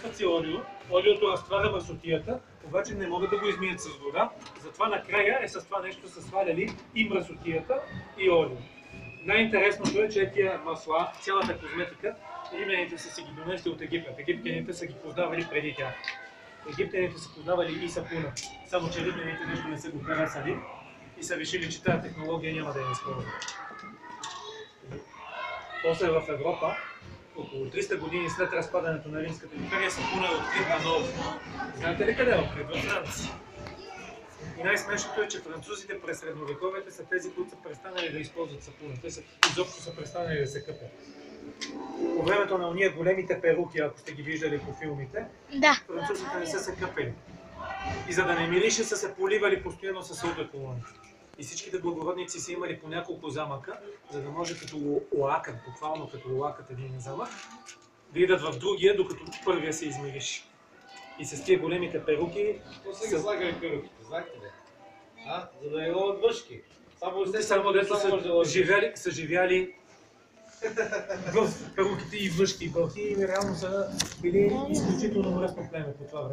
Сипват си олио, олиото разтваря мръсотията, обаче не могат да го измият с вода. Затова накрая е с това нещо са сваляли и мръсотията, и олио. Най-интересното е, че тия масла, цялата козметика, римляните са си ги донесли от Египет. Египтяните са ги познавали преди тях. Египтяните са познавали и сапуна, само че римляните нещо не са го харесали и са решили, че тази технология няма да я използват. После в Европа, около 300 години след разпадането на Римската империя, сапуна е открит наново. Знаете ли къде е открит? Във Франция. И най-смешното е, че французите през средновековете са тези, които са престанали да използват сапуна. Те изобщо са престанали да се къпят. По времето на уния големите перуки, ако сте ги виждали по филмите, Да. французите не са се къпели. И за да не мирише, са се поливали постоянно с одеколон. И всичките благородници са имали по няколко замъка, за да може като лакът, буквално като лакът един замък, да идат в другия, докато първия се измириш. И с тия големите перуки... Какво са ги слагали перуките, знаете ли? За да не имат въшки. Само дето са живяли в перуките и въшки и бълхи и реално са били изключително мръсно племе по това време.